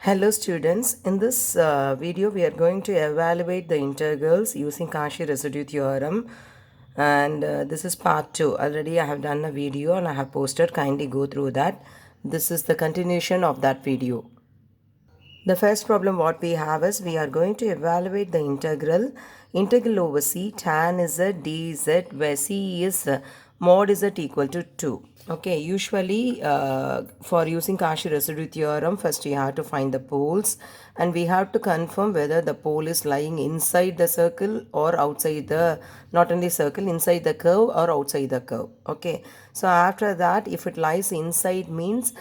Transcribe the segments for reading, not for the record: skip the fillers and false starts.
Hello students, in this video we are going to evaluate the integrals using Cauchy Residue Theorem, and this is part 2. Already I have done a video and I have posted, kindly go through that. This is the continuation of that video. The first problem what we have is we are going to evaluate the integral over c tan z dz where c is mod z equal to 2. Okay, usually for using Cauchy residue theorem, first we have to find the poles and we have to confirm whether the pole is lying inside the circle or outside the, not only circle, inside the curve or outside the curve. Okay, so after that, if it lies inside means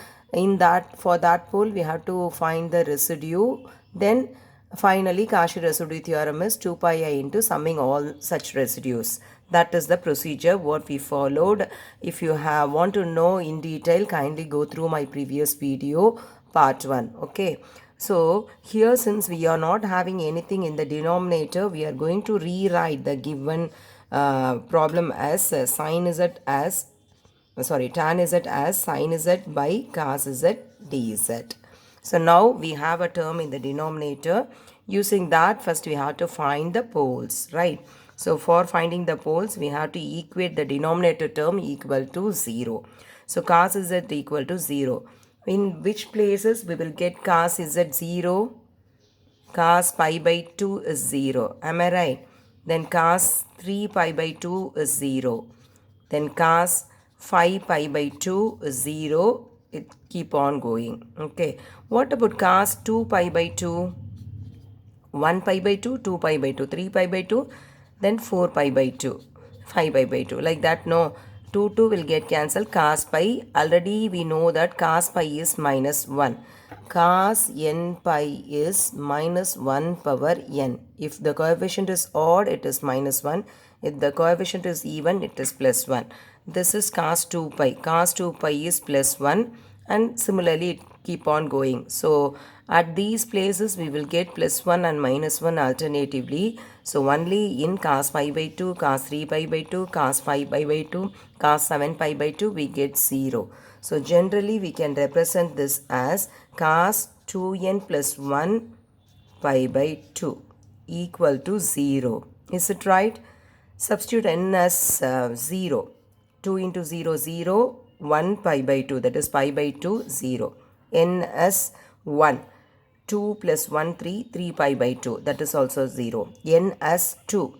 for that pole we have to find the residue. Then finally Cauchy residue theorem is 2 pi I into summing all such residues. That is the procedure what we followed. If you want to know in detail, kindly go through my previous video part 1. Okay, so here since we are not having anything in the denominator, we are going to rewrite the given problem as sin z as tan z as sin z by cos z dz. So now we have a term in the denominator. Using that, first we have to find the poles, right? So for finding the poles, we have to equate the denominator term equal to 0. So cos z equal to 0. In which places we will get cos z 0? Cos pi by 2 is 0. Am I right? Then cos 3 pi by 2 is 0. Then cos 5 pi by 2 is 0. It keep on going. Okay. What about cos 2 pi by 2? 1 pi by 2, 2 pi by 2, 3 pi by 2, then 4 pi by 2, 5 pi by 2. Like that, no. 2 will get cancelled. Cos pi, already we know that cos pi is minus 1. Cos n pi is minus 1 power n. If the coefficient is odd, it is minus 1. If the coefficient is even, it is plus 1. This is cos 2 pi. Cos 2 pi is plus 1, and similarly it keep on going. So at these places we will get plus 1 and minus 1 alternatively. So only in cos pi by 2, cos 3 pi by 2, cos 5 pi by 2, cos 7 pi by 2 we get 0. So generally we can represent this as cos 2n plus 1 pi by 2 equal to 0. Is it right? Substitute n as 0. 2 into 0, 0. 1 pi by 2, that is pi by 2, 0. N as 1. 2 plus 1, 3. 3 pi by 2, that is also 0. N as 2.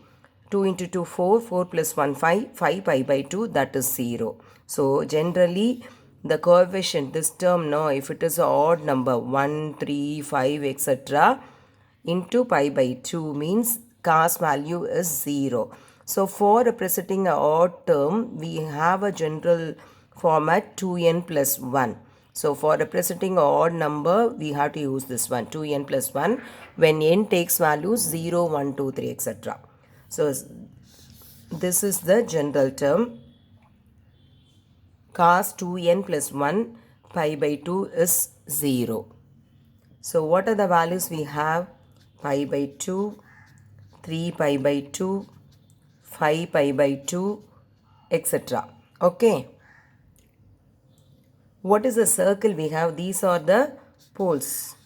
2 into 2, 4. 4 plus 1, 5. 5 pi by 2, that is 0. So generally the coefficient, this term, no, if it is an odd number, 1, 3, 5, etc., into pi by 2 means cos value is 0. So for representing an odd term, we have a general format 2n plus 1. So for representing an odd number, we have to use this one, 2n plus 1, when n takes values 0, 1, 2, 3, etc. So this is the general term. Cos 2n plus 1 pi by 2 is 0. So what are the values we have? Pi by 2, 3 pi by 2, 5 pi by 2, etc. Okay. What is the circle we have? These are the poles.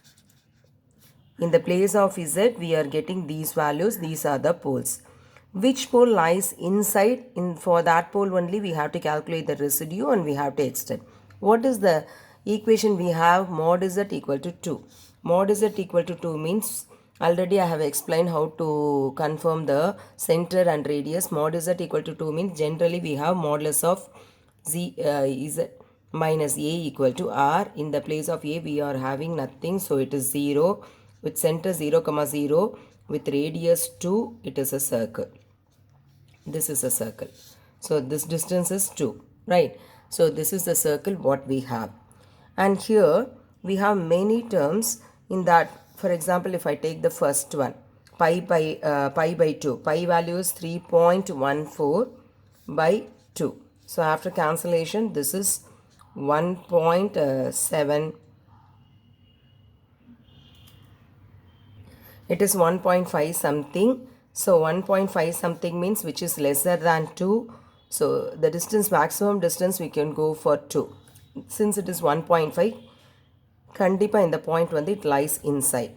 In the place of z, we are getting these values. These are the poles. Which pole lies inside? For that pole only, we have to calculate the residue and we have to extend. What is the equation we have? Mod z equal to 2. Mod z equal to 2 means, already I have explained how to confirm the center and radius. Mod z equal to 2 means generally we have modulus of z minus a equal to r. In the place of a we are having nothing, so it is 0. With center 0, 0, with radius 2, it is a circle. This is a circle. So this distance is 2, right? So this is the circle what we have. And here we have many terms in that. For example, if I take the first one, pi by 2. Pi value is 3.14 by 2. So after cancellation, this is 1.7. It is 1.5 something. So 1.5 something means which is lesser than 2. So the distance, maximum distance we can go for 2. Since it is 1.5, கண்டிப்பா இந்த point வந்து it lies inside.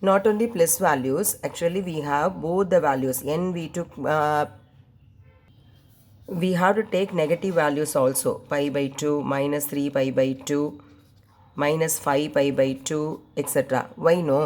Not only plus values, actually we have both the values. N we took, we have to take negative values also. Pi by 2, minus 3 pi by 2, minus 5 pi by 2, etc. Why no?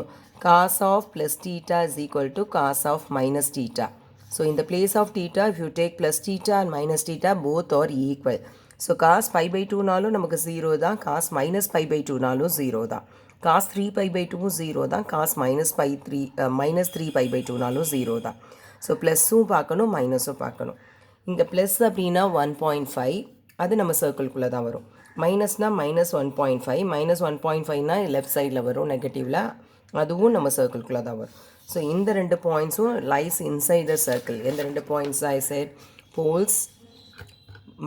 Cos of plus theta is equal to cos of minus theta. So in the place of theta, if you take plus theta and minus theta, both are equal. So cos pi by 2 நாலும் நமக்கு 0 தான், cos minus pi by 2 நாலும் 0 தான். Cos 3 pi by 2 0 தான், cos minus 3 pi by 2 நாலும் 0 தான். So ப்ளஸ்ஸும் பார்க்கணும், மைனஸும் பார்க்கணும். இங்கே ப்ளஸ் அப்படின்னா 1.5, அது நம்ம சர்க்கிள்குள்ளே தான் வரும். மைனஸ்னால் மைனஸ் 1.5, மைனஸ் 1.5னா லெஃப்ட் சைடில் வரும் நெகட்டிவில், அதுவும் நம்ம சர்க்கிள்குள்ளே தான் வரும். ஸோ இந்த ரெண்டு பாயிண்ட்ஸும் லைஸ் இன்சைட் த சர்க்கிள். எந்த ரெண்டு points I said? Poles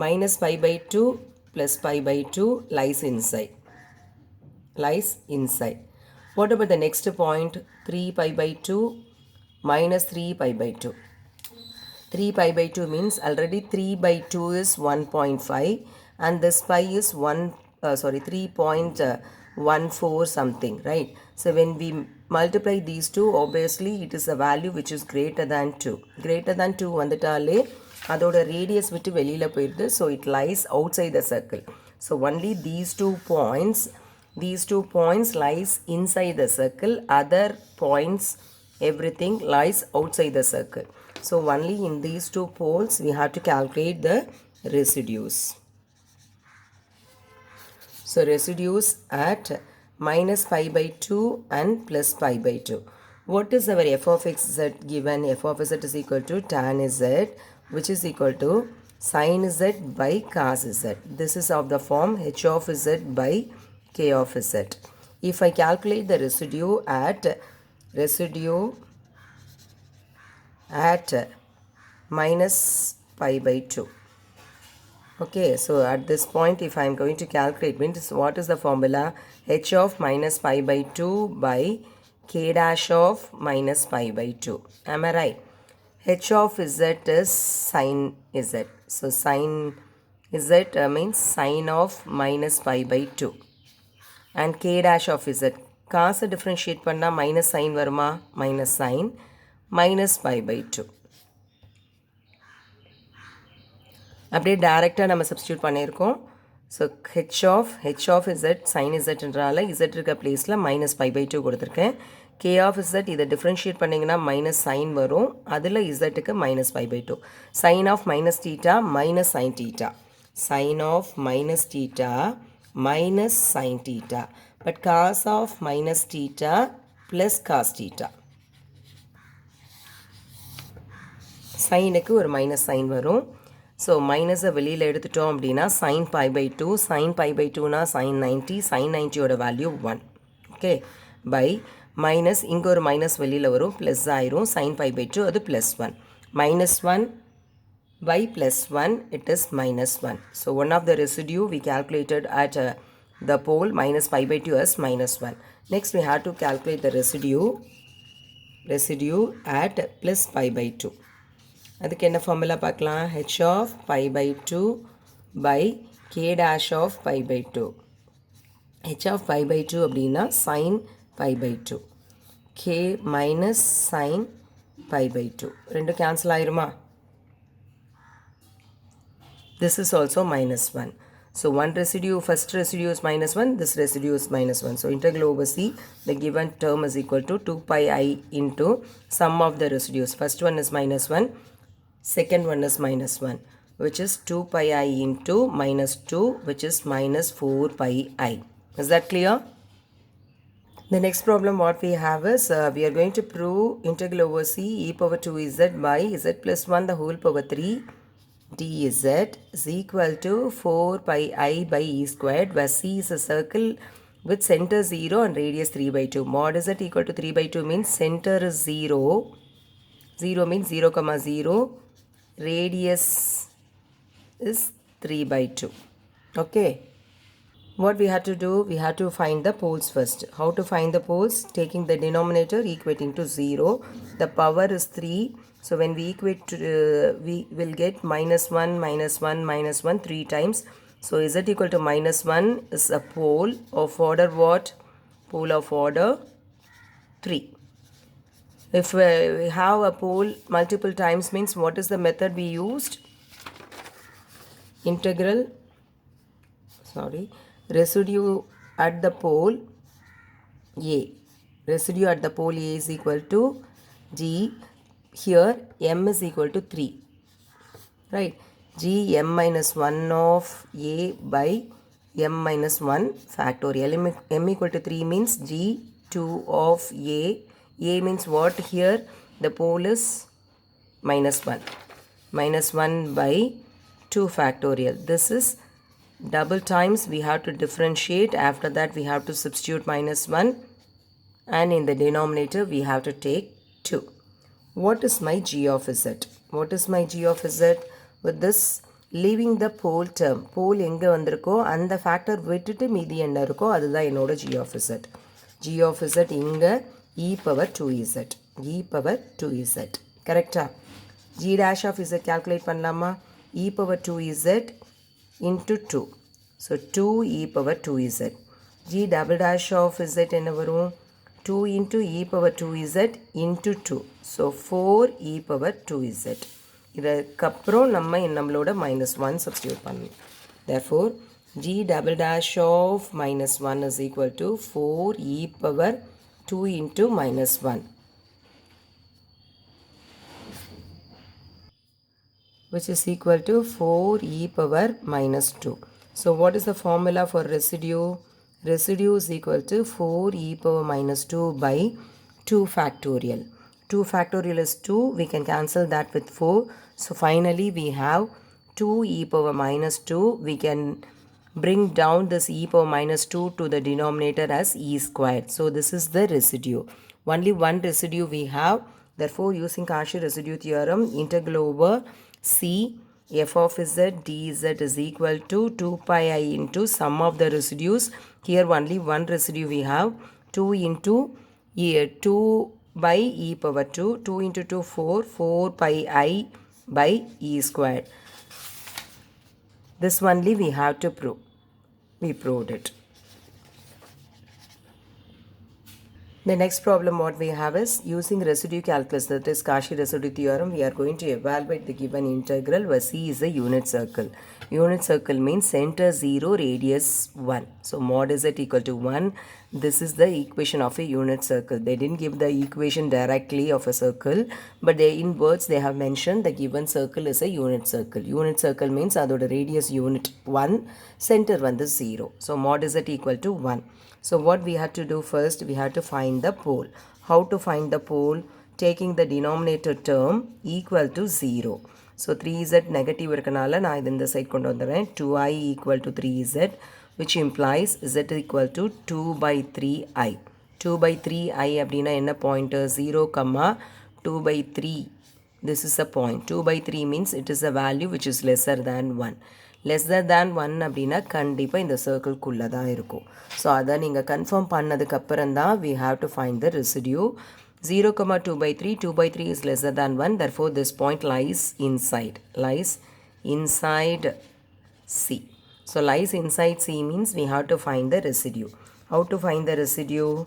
minus pi by 2 plus pi by 2 lies inside. Lies inside. What about the next point? 3 pi by 2 minus 3 pi by 2. 3 pi by 2 means already 3 by 2 is 1.5 and this pi is 3.14 something, right? So when we multiply these two, obviously it is a value which is greater than 2. Greater than 2 வந்துட்டாலே அதோட radius விட்டு வெளியில போயிடுது. So it lies outside the circle. So only these two points lies inside the circle. Other points, everything lies outside the circle. So only in these two poles we have to calculate the residues. So residues at minus pi by 2 and plus pi by 2. What is our f of x z given? F of z is equal to tan z, which is equal to sin z by cos z. This is of the form h of z by k of z. If I calculate the residue at minus pi by 2. Okay, so at this point if I am going to calculate, means what is the formula? H of minus pi by 2 by k dash of minus pi by 2. Am I right? H of z is sin z. So sin z means sin of minus pi by 2. And k dash of z. Cos differentiate panna minus sin varuma, minus sin minus pi by 2. அப்படியே டைரெக்டாக நம்ம substitute பண்ணியிருக்கோம். So h of z sine இசட்ன்றால z இருக்க பிளேஸில் minus pi by 2 கொடுத்துருக்கேன். K of z இதை differentiate பண்ணிங்கன்னா மைனஸ் சைன் வரும், அதில் இசட்டுக்கு minus pi by 2. Sine of minus theta minus sine theta, sine of minus theta minus sine theta, but cos of minus theta plus cos theta. சைனுக்கு ஒரு minus sine வரும். So மைனஸை வெளியில் எடுத்துட்டோம் அப்படின்னா sin pi by 2, sin pi by 2னா sin 90, sin 90யோட value 1. Okay, by minus இங்கே ஒரு மைனஸ் வெளியில் வரும், ப்ளஸ் ஆயிரும், sin pi by 2 அது plus 1. minus 1 by plus 1, it is minus 1. So one of the residue we calculated at the pole minus pi by 2 as minus 1. Next we have to calculate the residue at plus pi by 2. அதுக்கு என்ன formula பார்க்கலாம்? h of pi by 2 by k dash of pi by 2. h of pi by 2 அப்படின்னா sin pi by 2, k minus sin pi by 2. ரெண்டு cancel ஆயிருமா? This is also minus 1. So one residue, first residue is minus 1, this residue is minus 1. So integral over c, the given term is equal to 2 pi I into sum of the residues. First one is minus 1. Second one is minus 1, which is 2 pi I into minus 2, which is minus 4 pi I. Is that clear? The next problem what we have is, we are going to prove integral over c e power 2z by z plus 1 the whole power 3 dz is equal to 4 pi I by e squared, where c is a circle with center 0 and radius 3 by 2. Mod z equal to 3 by 2 means center is 0. 0 means 0, 0. Radius is 3 by 2. Okay. What we have to do? We have to find the poles first. How to find the poles? Taking the denominator equating to 0. The power is 3. So when we equate to, we will get minus 1, minus 1, minus 1 3 times. So z equal to minus 1 is a pole of order what? pole of order 3. If we have a pole multiple times means what is the method we used? Integral, residue at the pole A. Residue at the pole A is equal to G. Here M is equal to 3. Right? G M minus 1 of A by M minus 1 factorial. M equal to 3 means G 2 of A. A means what here? The pole is minus 1. Minus 1 by 2 factorial. This is double times we have to differentiate. After that we have to substitute minus 1. And in the denominator we have to take 2. What is my G of Z? What is my G of Z? With this, leaving the pole term. Pole எங்க வந்திருக்கோ அந்த factor விட்டுட்டு மீதி என்ன இருக்கோ அதுதான் என்னோட G of Z. G of Z இங்க e power 2z. e power 2z. கரெக்டா? G dash of Z calculate பண்ணலாமா? e power 2z into 2. So 2 e power 2z. G double dash of Z என்ன வரும்? 2 into e power 2z into 2. So 4 e power 2z. இதற்கப்புறம் நம்மளோட minus 1 substitute பண்ணணும். Therefore, g double dash of minus 1 is equal to 4 e power 2 into minus 1. Which is equal to 4 e power minus 2. So what is the formula for residue? Residue is equal to 4 e power minus 2 by 2 factorial. 2 factorial is 2. We can cancel that with 4. So finally we have 2 e power minus 2. We can bring down this e power minus 2 to the denominator as e squared. So this is the residue. Only one residue we have. Therefore using Cauchy residue theorem, integral over C f of z dz is equal to 2 pi I into sum of the residues. Here only one residue we have. 2 into 2 by e power 2. 2 into 2 4. 4 pi I by e squared. This only we have to prove. We proved it. The next problem what we have is using residue calculus, that is Cauchy residue theorem, we are going to evaluate the given integral where C is a unit circle. Unit circle means center 0, radius 1. So mod z equal to 1. This is the equation of a unit circle. They didn't give the equation directly of a circle, but in words they have mentioned the given circle is a unit circle. Unit circle means adoda radius unit 1, center 1 is 0. So mod z equal to 1. So what we have to do first, we have to find the pole. How to find the pole? Taking the denominator term equal to 0. So 3z negative irukanaala na idu indha side kondu vandren. 2i equal to 3z, which implies z equal to 2 by 3i. 2 by 3i அப்படினா என்ன point? 0, 2 by 3. This is a point. 2 by 3 means it is a value which is lesser than 1. Lesser than 1 அப்படினா கண்டிப்பா இந்த circle குள்ள தான் இருக்கும். So அத நீங்க confirm பண்ணதுக்கு அப்புறம் தான் we have to find the residue. 0, 2 by 3. 2 by 3 is lesser than 1. Therefore this point lies inside. Lies inside C. So lies inside C means we have to find the residue. How to find the residue?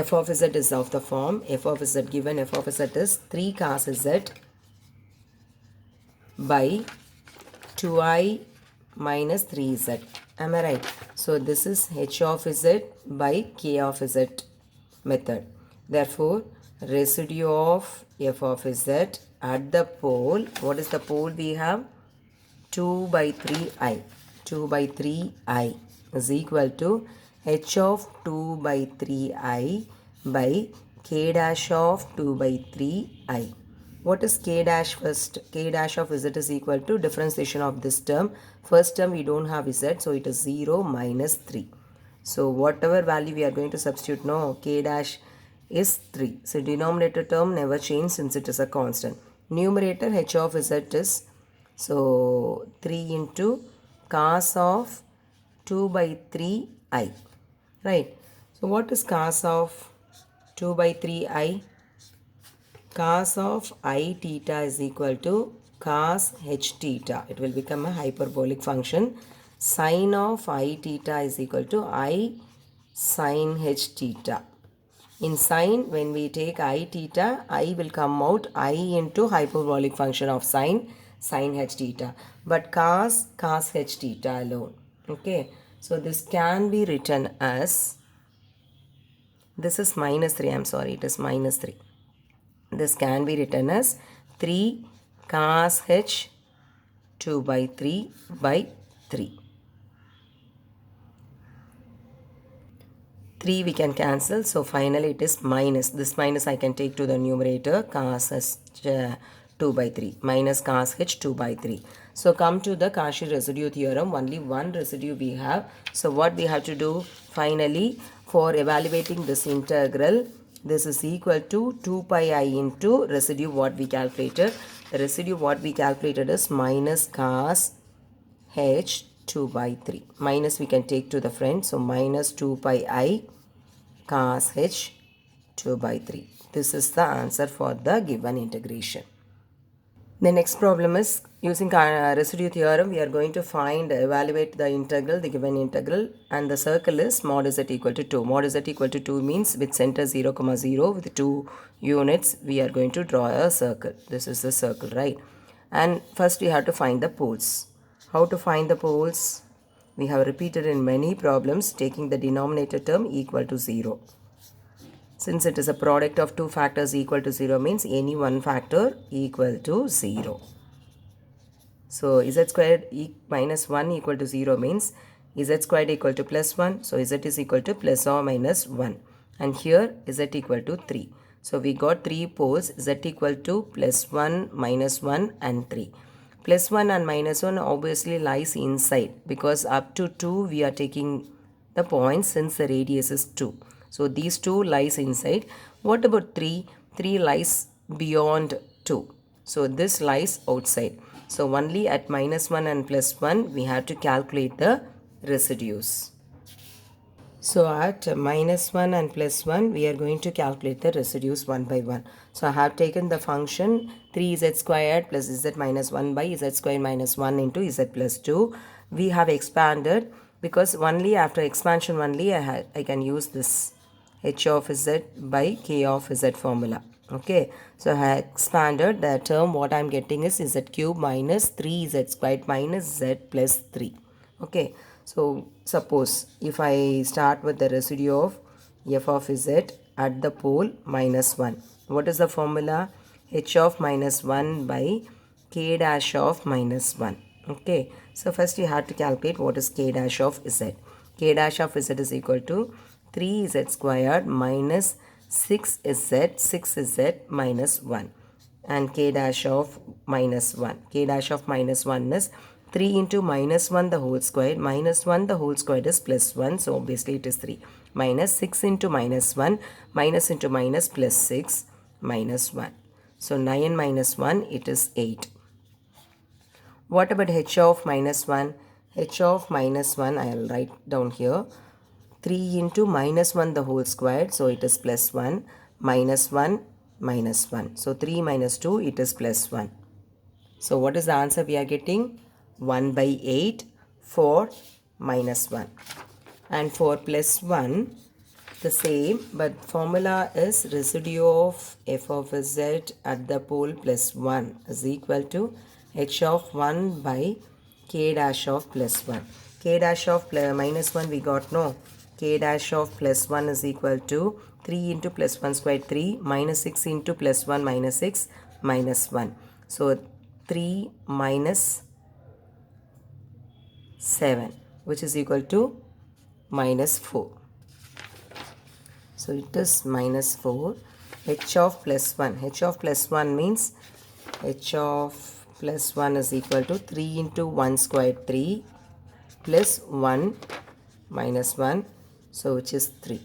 F of z is of the form. F of z given f of z is 3 cos z by 2i minus 3z. Am I right? So this is h of z by k of z method. Therefore residue of f of z at the pole, what is the pole we have? 2 by 3i. 2 by 3i is equal to h of 2 by 3i by k dash of 2 by 3i. What is k dash first? K dash of z is equal to differentiation of this term. First term we don't have z, so it is 0 minus 3. So whatever value we are going to substitute, no, k dash is 3. So denominator term never change since it is a constant. Numerator h of z is, so 3 into cos of 2 by 3i. Right? So what is cos of 2 by 3i? Cos of I theta is equal to cos h theta. It will become a hyperbolic function. Sine of I theta is equal to I sine h theta. In sine, when we take I theta, I will come out I into hyperbolic function of sine h theta. But cos h theta alone. Okay. So this can be written as, this is minus 3, I'm sorry, it is minus 3. This can be written as 3 cos h 2 by 3 by 3. 3 we can cancel, so finally it is minus. This minus I can take to the numerator, cos h 2 by 3 minus cos h 2 by 3. So come to the Cauchy residue theorem, only one residue we have. So what we have to do finally for evaluating this integral, this is equal to 2 pi I into residue what we calculated. The residue what we calculated is minus cos h 2 by 3. Minus we can take to the front. So minus 2 pi I cos h 2 by 3. This is the answer for the given integration. The next problem is using residue theorem. We are going to evaluate the integral, the given integral, and the circle is mod z equal to 2. Mod z equal to 2 means with center 0, 0 with 2 units we are going to draw a circle. This is the circle, right? And first we have to find the poles. How to find the poles? We have repeated in many problems, taking the denominator term equal to 0. Since it is a product of two factors equal to 0 means any one factor equal to 0. So z squared minus 1 equal to 0 means z squared equal to plus 1. So z is equal to plus or minus 1. And here z equal to 3. So we got 3 poles, z equal to plus 1, minus 1 and 3. Plus 1 and minus 1 obviously lies inside because up to 2 we are taking the points since the radius is 2. So these 2 lies inside. What about 3? 3 lies beyond 2. So this lies outside. So only at minus 1 and plus 1 we have to calculate the residues. So at minus 1 and plus 1 we are going to calculate the residues one by one. So I have taken the function 3z squared plus z minus 1 by z squared minus 1 into z plus 2. We have expanded because only after expansion only I can use this h of z by k of z formula. Okay, so I have expanded the term. What I am getting is z cube minus 3z squared minus z plus 3. Okay, so suppose if I start with the residue of f of z at the pole minus 1. What is the formula? H of minus 1 by k dash of minus 1. Okay, so first you have to calculate what is k dash of z. K dash of z is equal to 3z squared minus 6z minus 1 and k dash of minus 1. K dash of minus 1 is 3 into minus 1 the whole square. Minus 1 the whole square is plus 1. So obviously it is 3. Minus 6 into minus 1. Minus into minus plus 6 minus 1. So 9 minus 1 it is 8. What about h of minus 1? H of minus 1 I will write down here. 3 into minus 1 the whole square. So it is plus 1. Minus 1 minus 1. So 3 minus 2 it is plus 1. So what is the answer we are getting? 1 by 8 for minus 1. And for plus 1 the same, but formula is residue of f of z at the pole plus 1 is equal to h of 1 by k dash of plus 1. K dash of minus 1 we got no. K dash of plus 1 is equal to 3 into plus 1 squared 3 minus 6 into plus 1 minus 6 minus 1. So 3 minus 7 which is equal to minus 4. So it is minus 4. H of plus 1. H of plus 1 means h of plus 1 is equal to 3 into 1 squared 3 plus 1 minus 1. So which is 3.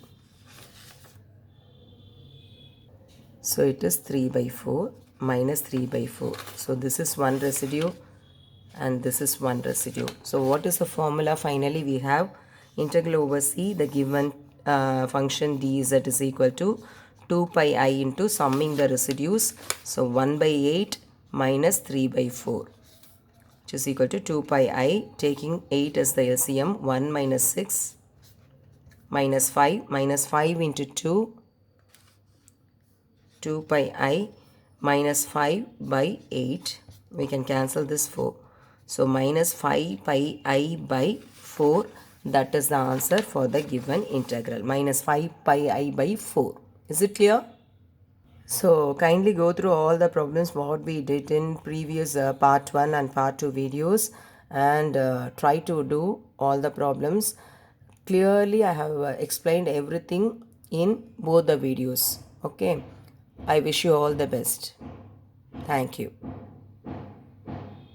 So it is 3 by 4 minus 3 by 4. So this is one residue and this is one residue. So what is the formula? Finally we have integral over c, the given function dz is equal to 2 pi I into summing the residues. So 1 by 8 minus 3 by 4 which is equal to 2 pi I, taking 8 as the LCM, 1 minus 6 minus 5 into 2, 2 pi I minus 5 by 8. We can cancel this 4. So minus 5 pi I by 4. That is the answer for the given integral. Minus 5 pi I by 4. Is it clear? So kindly go through all the problems what we did in previous part 1 and part 2 videos, and try to do all the problems. Clearly I have explained everything in both the videos. Okay. I wish you all the best. Thank you.